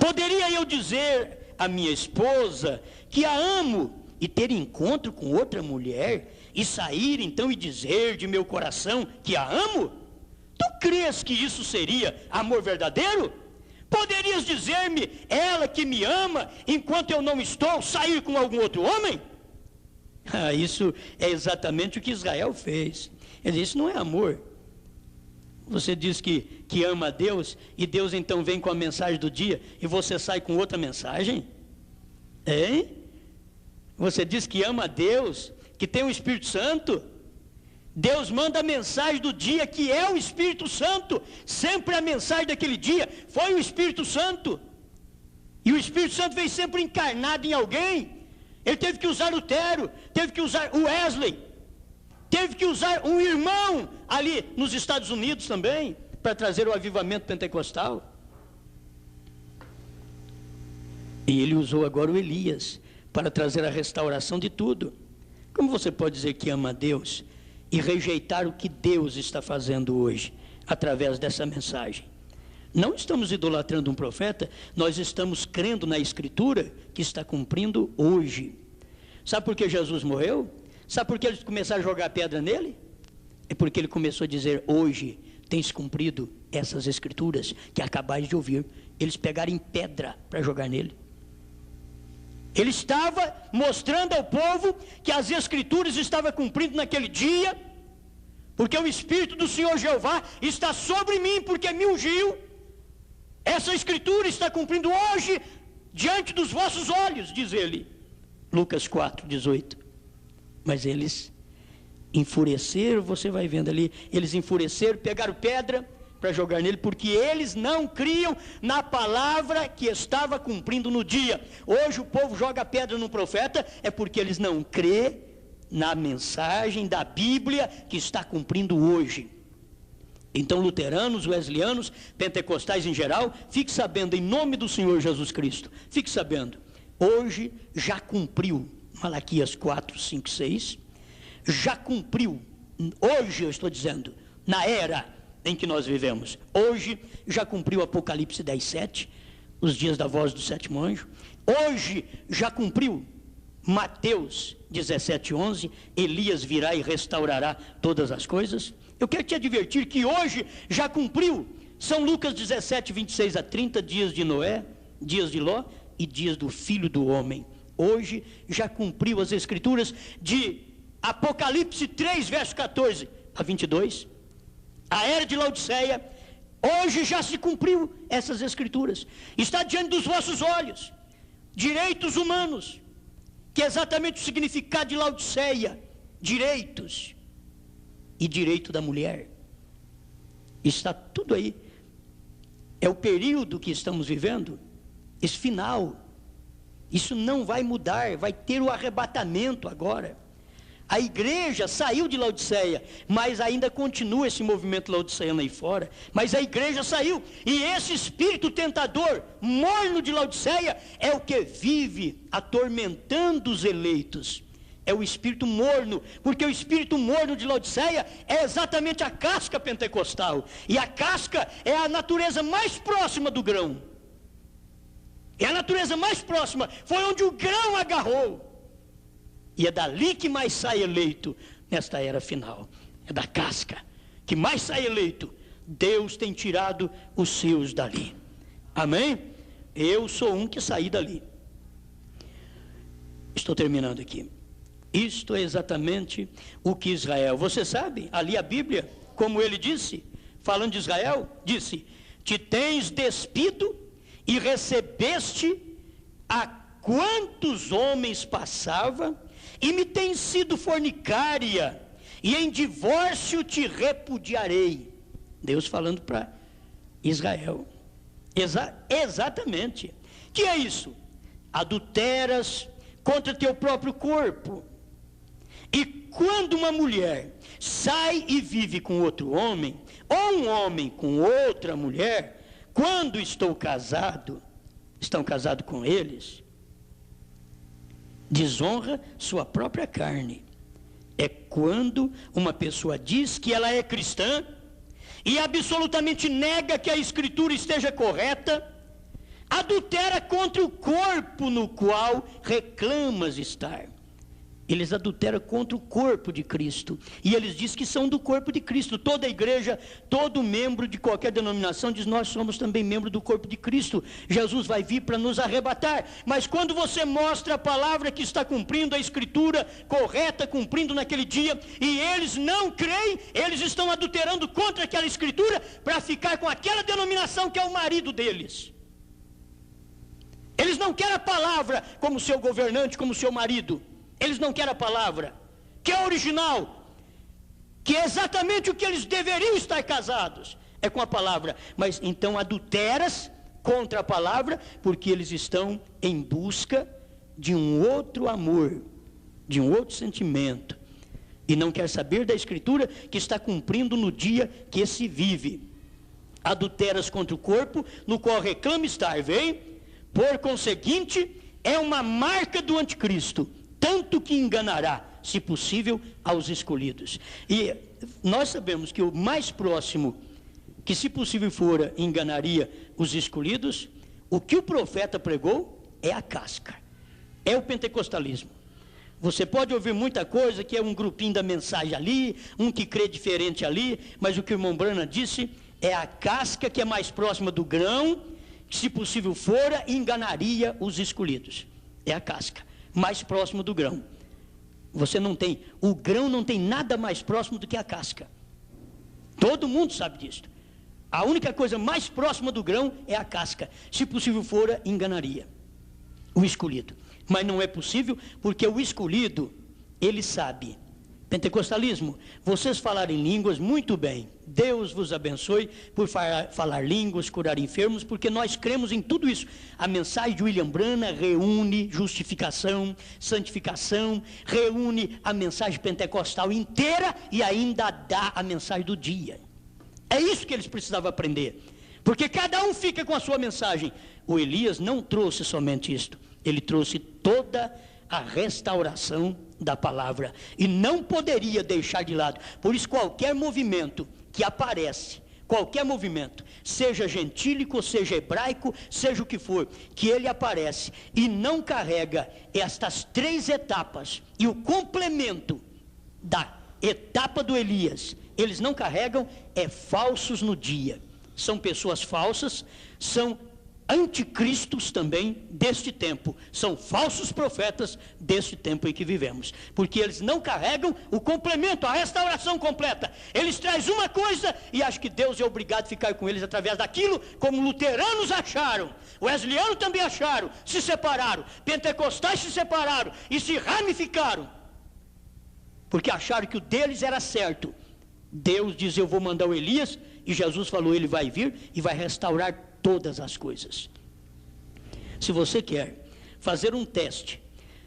Poderia eu dizer à minha esposa que a amo e ter encontro com outra mulher e sair então e dizer de meu coração que a amo? Tu crês que isso seria amor verdadeiro? Poderias dizer-me, ela que me ama, enquanto eu não estou, sair com algum outro homem? Isso é exatamente o que Israel fez. Ele disse, isso não é amor. Você diz que ama a Deus, e Deus então vem com a mensagem do dia, e você sai com outra mensagem? Hein? Você diz que ama a Deus, que tem o Espírito Santo? Deus manda a mensagem do dia, que é o Espírito Santo. Sempre a mensagem daquele dia foi o Espírito Santo. E o Espírito Santo veio sempre encarnado em alguém. Ele teve que usar Lutero, teve que usar o Wesley, teve que usar um irmão ali nos Estados Unidos também, para trazer o avivamento pentecostal. E ele usou agora o Elias, para trazer a restauração de tudo. Como você pode dizer que ama a Deus e rejeitar o que Deus está fazendo hoje, através dessa mensagem? Não estamos idolatrando um profeta, nós estamos crendo na Escritura que está cumprindo hoje. Sabe por que Jesus morreu? Sabe por que eles começaram a jogar pedra nele? É porque ele começou a dizer, hoje tem se cumprido essas Escrituras que acabais de ouvir. Eles pegaram em pedra para jogar nele. Ele estava mostrando ao povo que as Escrituras estavam cumprindo naquele dia, porque o Espírito do Senhor Jeová está sobre mim, porque me ungiu. Essa Escritura está cumprindo hoje, diante dos vossos olhos, diz ele. Lucas 4, 18. Mas eles enfureceram, você vai vendo ali, eles enfureceram, pegaram pedra para jogar nele, porque eles não criam na palavra que estava cumprindo no dia. Hoje o povo joga pedra no profeta, é porque eles não crêem na mensagem da Bíblia que está cumprindo hoje. Então luteranos, wesleyananos, pentecostais em geral, fique sabendo, em nome do Senhor Jesus Cristo, fique sabendo, hoje já cumpriu, Malaquias 4, 5, 6, já cumpriu, hoje eu estou dizendo, na era em que nós vivemos, hoje já cumpriu Apocalipse 10, 7, os dias da voz do sétimo anjo. Hoje já cumpriu Mateus 17, 11, Elias virá e restaurará todas as coisas. Eu quero te advertir que hoje já cumpriu São Lucas 17, 26 a 30, dias de Noé, dias de Ló e dias do Filho do Homem. hoje já cumpriu as escrituras de Apocalipse 3, verso 14 a 22. A era de Laodiceia, hoje já se cumpriu essas escrituras. Está diante dos vossos olhos. Direitos humanos, que é exatamente o significado de Laodiceia. Direitos. E direito da mulher. Está tudo aí. É o período que estamos vivendo, esse final. Isso não vai mudar, vai ter o arrebatamento agora. A igreja saiu de Laodiceia, mas ainda continua esse movimento laodiceano aí fora. Mas a igreja saiu, e esse espírito tentador, morno de Laodiceia, é o que vive atormentando os eleitos. É o espírito morno, porque o espírito morno de Laodiceia é exatamente a casca pentecostal. E a casca é a natureza mais próxima do grão. É a natureza mais próxima, foi onde o grão agarrou. E é dali que mais sai eleito nesta era final. É da casca que mais sai eleito. Deus tem tirado os seus dali. Amém? Eu sou um que saí dali. Estou terminando aqui. Isto é exatamente o que Israel... Você sabe, ali a Bíblia, como ele disse, falando de Israel, disse: te tens despido e recebeste a quantos homens passava, e me tens sido fornicária, e em divórcio te repudiarei. Deus falando para Israel. Exatamente. Que é isso? Adulteras contra teu próprio corpo. E quando uma mulher sai e vive com outro homem, ou um homem com outra mulher, quando estão casados com eles, desonra sua própria carne. É quando uma pessoa diz que ela é cristã e absolutamente nega que a escritura esteja correta, adultera contra o corpo no qual reclamas estar. Eles adulteram contra o corpo de Cristo. E eles dizem que são do corpo de Cristo. Toda a igreja, todo membro de qualquer denominação diz: nós somos também membro do corpo de Cristo. Jesus vai vir para nos arrebatar. Mas quando você mostra a palavra que está cumprindo, a escritura correta, cumprindo naquele dia, e eles não creem, eles estão adulterando contra aquela escritura para ficar com aquela denominação que é o marido deles. Eles não querem a palavra como seu governante, como seu marido. Eles não querem a palavra, que é original, que é exatamente o que eles deveriam estar casados, é com a palavra. Mas então adulteras contra a palavra, porque eles estão em busca de um outro amor, de um outro sentimento, e não quer saber da escritura que está cumprindo no dia que se vive. Adulteras contra o corpo, no qual reclama estar, vem? Por conseguinte, é uma marca do anticristo, tanto que enganará, se possível, aos escolhidos. E nós sabemos que o mais próximo, que se possível fora, enganaria os escolhidos, o que o profeta pregou é a casca, é o pentecostalismo. Você pode ouvir muita coisa, que é um grupinho da mensagem ali, um que crê diferente ali, mas o que o irmão Branham disse é a casca que é mais próxima do grão, que se possível fora, enganaria os escolhidos. É a casca mais próximo do grão. Você não tem, o grão não tem nada mais próximo do que a casca. Todo mundo sabe disso. A única coisa mais próxima do grão é a casca. Se possível fora, enganaria o escolhido. Mas não é possível, porque o escolhido, ele sabe. Pentecostalismo, vocês falarem línguas, muito bem. Deus vos abençoe por falar línguas, curar enfermos, porque nós cremos em tudo isso. A mensagem de William Branham reúne justificação, santificação, reúne a mensagem pentecostal inteira e ainda dá a mensagem do dia. É isso que eles precisavam aprender, porque cada um fica com a sua mensagem. O Elias não trouxe somente isto, ele trouxe toda a restauração da palavra, e não poderia deixar de lado. Por isso, qualquer movimento que aparece, qualquer movimento, seja gentílico, seja hebraico, seja o que for, que ele aparece e não carrega estas três etapas e o complemento da etapa do Elias, eles não carregam, é falsos no dia. São pessoas falsas, são anticristos também deste tempo, são falsos profetas deste tempo em que vivemos, porque eles não carregam o complemento, a restauração completa. Eles trazem uma coisa e acham que Deus é obrigado a ficar com eles através daquilo, como luteranos acharam, wesleyano também acharam, se separaram, pentecostais se separaram e se ramificaram, porque acharam que o deles era certo. Deus diz: eu vou mandar o Elias, e Jesus falou: ele vai vir e vai restaurar todas as coisas. Se você quer fazer um teste,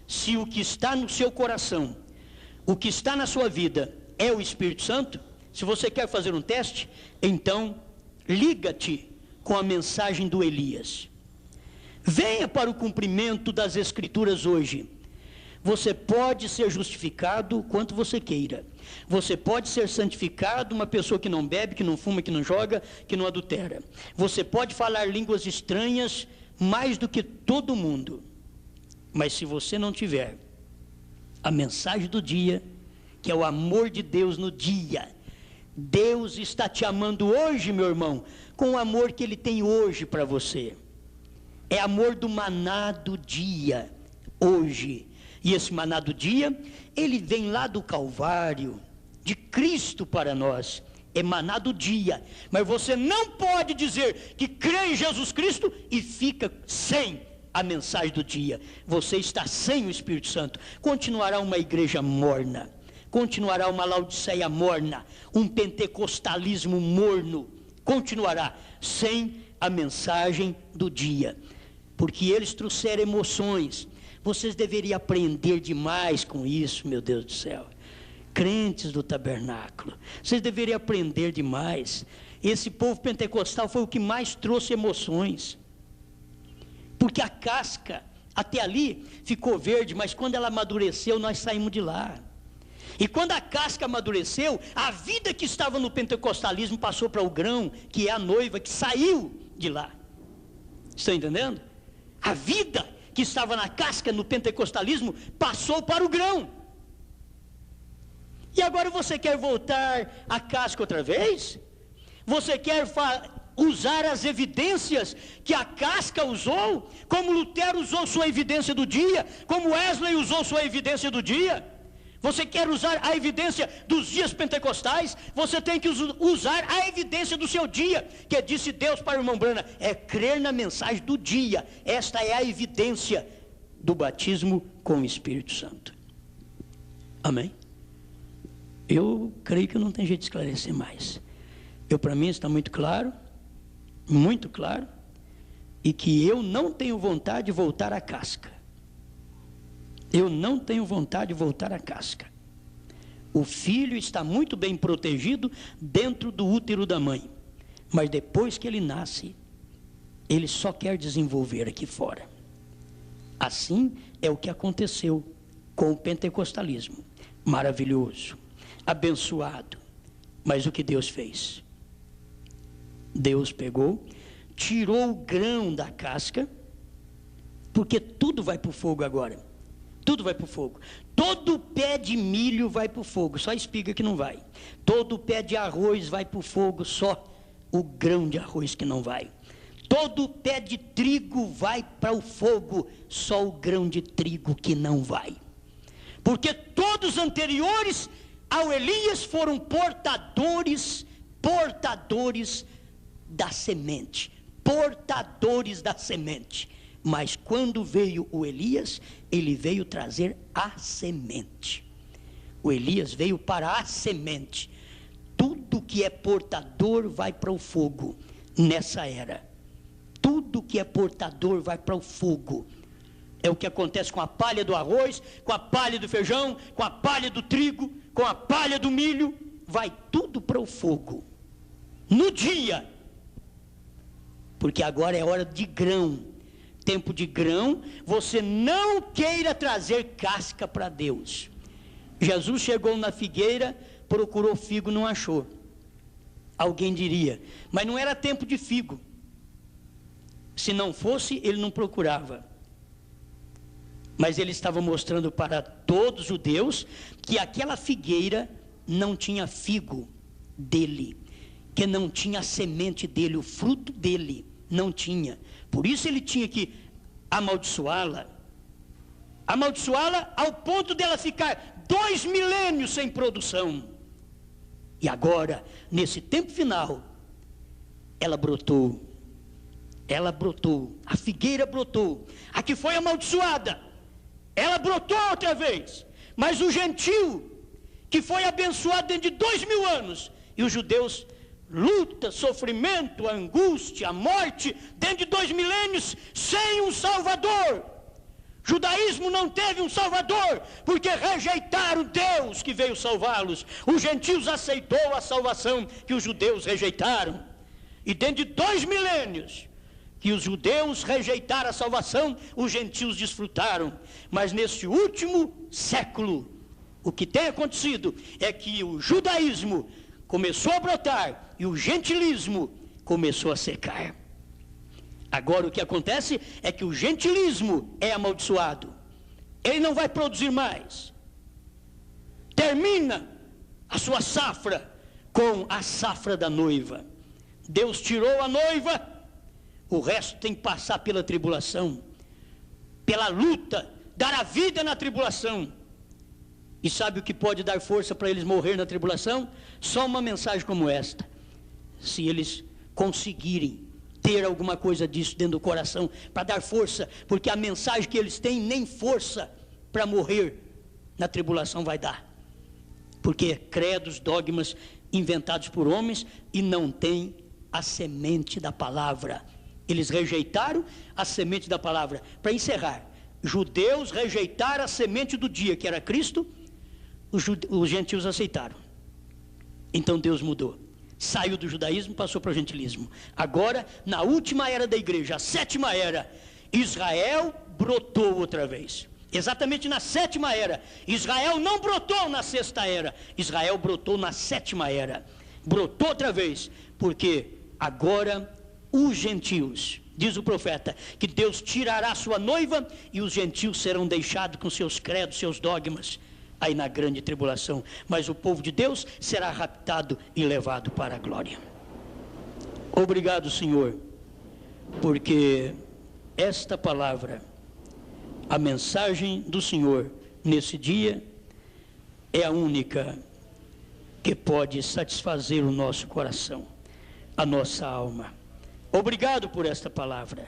se o que está no seu coração, o que está na sua vida é o Espírito Santo, se você quer fazer um teste, então liga-te com a mensagem do Elias. Venha para o cumprimento das Escrituras hoje. Você pode ser justificado o quanto você queira. Você pode ser santificado, uma pessoa que não bebe, que não fuma, que não joga, que não adultera. Você pode falar línguas estranhas mais do que todo mundo. Mas se você não tiver a mensagem do dia, que é o amor de Deus no dia, Deus está te amando hoje, meu irmão, com o amor que Ele tem hoje para você. É amor do maná do dia, hoje. E esse maná do dia, ele vem lá do Calvário, de Cristo para nós. É maná do dia. Mas você não pode dizer que crê em Jesus Cristo e fica sem a mensagem do dia. Você está sem o Espírito Santo. Continuará uma igreja morna. Continuará uma Laodiceia morna. Um pentecostalismo morno. Continuará sem a mensagem do dia. Porque eles trouxeram emoções. Vocês deveriam aprender demais com isso, meu Deus do céu. Crentes do tabernáculo, vocês deveriam aprender demais. Esse povo pentecostal foi o que mais trouxe emoções. Porque a casca, até ali, ficou verde, mas quando ela amadureceu, nós saímos de lá. E quando a casca amadureceu, a vida que estava no pentecostalismo passou para o grão, que é a noiva que saiu de lá. Estão entendendo? A vida que estava na casca no pentecostalismo passou para o grão. E agora você quer voltar à casca outra vez? Você quer usar as evidências que a casca usou, como Lutero usou sua evidência do dia, como Wesley usou sua evidência do dia? Você quer usar a evidência dos dias pentecostais? Você tem que usar a evidência do seu dia, que disse Deus para o irmão Branham, é crer na mensagem do dia. Esta é a evidência do batismo com o Espírito Santo. Amém? Eu creio que não tem jeito de esclarecer mais. Para mim está muito claro, e que eu não tenho vontade de voltar à casca. Eu não tenho vontade de voltar à casca. O filho está muito bem protegido dentro do útero da mãe. Mas depois que ele nasce, ele só quer desenvolver aqui fora. Assim é o que aconteceu com o pentecostalismo. Maravilhoso, abençoado. Mas o que Deus fez? Deus pegou, tirou o grão da casca, porque tudo vai para o fogo agora. Tudo vai para o fogo. Todo pé de milho vai para o fogo, só a espiga que não vai. Todo pé de arroz vai para o fogo, só o grão de arroz que não vai. Todo pé de trigo vai para o fogo, só o grão de trigo que não vai. Porque todos os anteriores ao Elias foram portadores da semente. Portadores da semente. Mas quando veio o Elias, ele veio trazer a semente. O Elias veio para a semente. Tudo que é portador vai para o fogo nessa era. Tudo que é portador vai para o fogo. É o que acontece com a palha do arroz, com a palha do feijão, com a palha do trigo, com a palha do milho. Vai tudo para o fogo. No dia. Porque agora é hora de grão. Tempo de grão, você não queira trazer casca para Deus. Jesus chegou na figueira, procurou figo, não achou. Alguém diria, mas não era tempo de figo. Se não fosse, ele não procurava. Mas ele estava mostrando para todos os judeus que aquela figueira não tinha figo dele, que não tinha a semente dele, o fruto dele. Não tinha. Por isso ele tinha que amaldiçoá-la. Amaldiçoá-la ao ponto dela ficar 2 milênios sem produção. E agora, nesse tempo final, ela brotou. Ela brotou. A figueira brotou. A que foi amaldiçoada, ela brotou outra vez. Mas o gentio, que foi abençoado dentro de 2000 anos, e os judeus, luta, sofrimento, angústia, morte, dentro de 2 milênios, sem um Salvador. Judaísmo não teve um Salvador, porque rejeitaram Deus que veio salvá-los. Os gentios aceitou a salvação que os judeus rejeitaram. E dentro de 2 milênios, que os judeus rejeitaram a salvação, os gentios desfrutaram. Mas nesse último século, o que tem acontecido é que o judaísmo começou a brotar e o gentilismo começou a secar. Agora o que acontece é que o gentilismo é amaldiçoado. Ele não vai produzir mais. Termina a sua safra com a safra da noiva. Deus tirou a noiva, o resto tem que passar pela tribulação, pela luta, dar a vida na tribulação. E sabe o que pode dar força para eles morrer na tribulação? Só uma mensagem como esta. Se eles conseguirem ter alguma coisa disso dentro do coração, para dar força, porque a mensagem que eles têm, nem força para morrer na tribulação vai dar. Porque credos, dogmas inventados por homens e não tem a semente da palavra. Eles rejeitaram a semente da palavra. Para encerrar, judeus rejeitaram a semente do dia, que era Cristo, os gentios aceitaram. Então Deus mudou. Saiu do judaísmo, passou para o gentilismo. Agora, na última era da igreja, a 7ª era, Israel brotou outra vez. Exatamente na 7ª era. Israel não brotou na 6ª era. Israel brotou na 7ª era. Brotou outra vez, porque agora os gentios, diz o profeta, que Deus tirará sua noiva e os gentios serão deixados com seus credos, seus dogmas, aí na grande tribulação. Mas o povo de Deus será raptado e levado para a glória. Obrigado, Senhor, porque esta palavra, a mensagem do Senhor nesse dia, é a única que pode satisfazer o nosso coração, a nossa alma. Obrigado por esta palavra.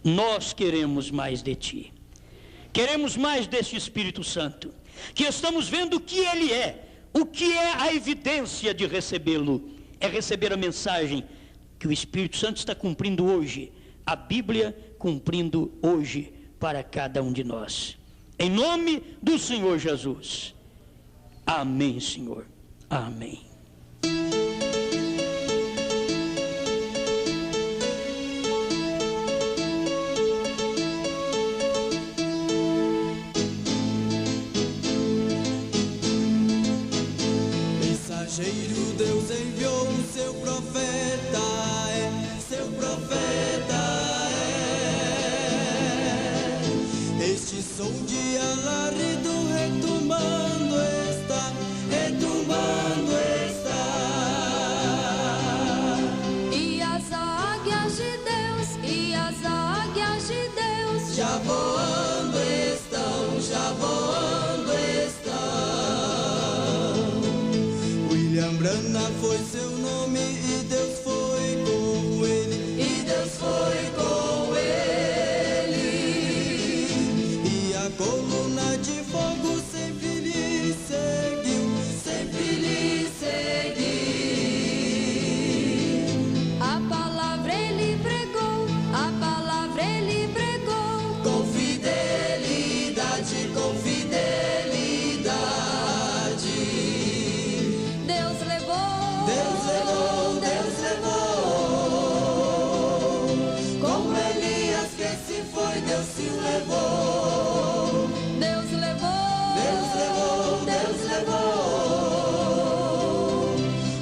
Nós queremos mais de Ti. Queremos mais desse Espírito Santo, que estamos vendo o que Ele é. O que é a evidência de recebê-lo? É receber a mensagem que o Espírito Santo está cumprindo hoje, a Bíblia cumprindo hoje para cada um de nós. Em nome do Senhor Jesus. Amém, Senhor. Amém. Deus enviou o seu profeta, seu profeta este som de alarido retumbando está, retumbando está. E as águias de Deus, e as águias de Deus Já voando estão, já voando estão. William Branham foi seu nome e Deus foi com ele, e Deus foi com ele. E a coluna de fogo sempre lhe seguiu, sempre lhe seguiu. a palavra ele pregou, a palavra ele pregou. Com fidelidade, com fidelidade. Deus levou, Deus levou, Deus levou. Como Elias que se foi, Deus se levou. Deus levou, Deus levou, Deus levou.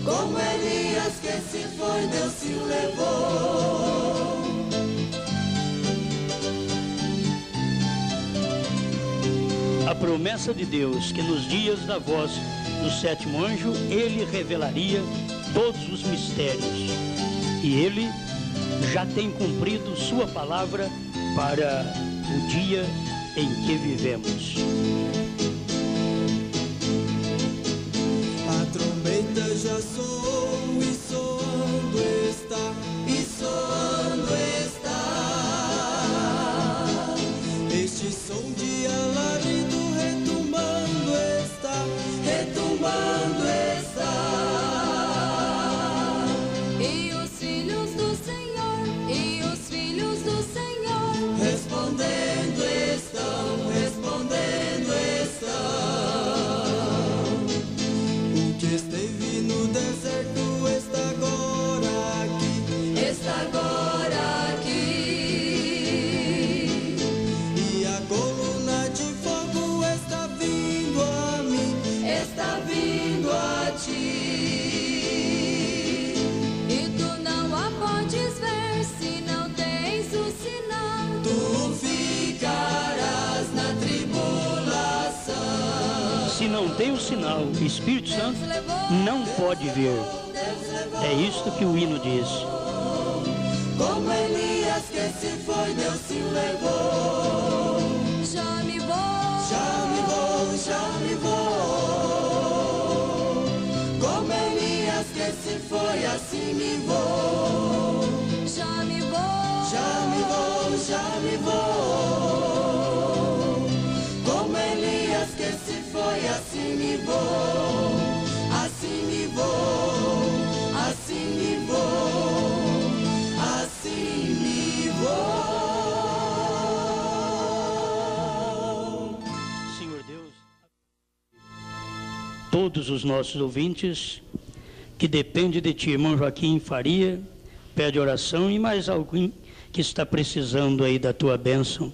Como Elias que se foi, Deus se levou. A promessa de Deus que nos dias da voz do 7º anjo, Ele revelaria todos os mistérios. E Ele já tem cumprido sua palavra para o dia em que vivemos. A trombeta já soou e soando está, e soando está. Este som de alarido retumbando está, retumbando está. E os filhos do Senhor, e os filhos do Senhor, Respondendo estão, respondendo estão. O que esteve no deserto está agora aqui, está agora aqui. e a coluna de fogo está vindo a mim, Está vindo a ti. E tu não a podes ver se não tens o sinal. tu ficarás na tribulação. Se não tem o sinal, o Espírito Santo não pode vir. É isto que o hino diz. Como Elias que se foi, Deus se levou. Já me vou, Já me vou, já me vou. Como Elias que se foi, assim me vou. já me vou, Já me vou, já me vou. Como Elias que se foi, assim me vou. Assim me vou, assim me vou, assim me vou. Senhor Deus, todos os nossos ouvintes que dependem de Ti, irmão Joaquim Faria, pede oração, e mais alguém que está precisando aí da Tua bênção,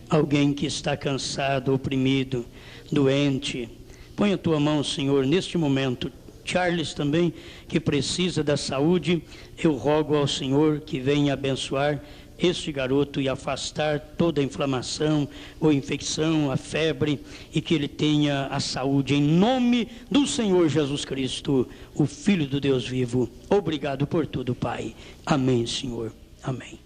alguém que está cansado, oprimido, doente, põe a Tua mão, Senhor, neste momento. Charles também, que precisa da saúde, eu rogo ao Senhor que venha abençoar este garoto e afastar toda a inflamação ou infecção, a febre, e que ele tenha a saúde em nome do Senhor Jesus Cristo, o Filho do Deus vivo. Obrigado por tudo, Pai. Amém, Senhor. Amém.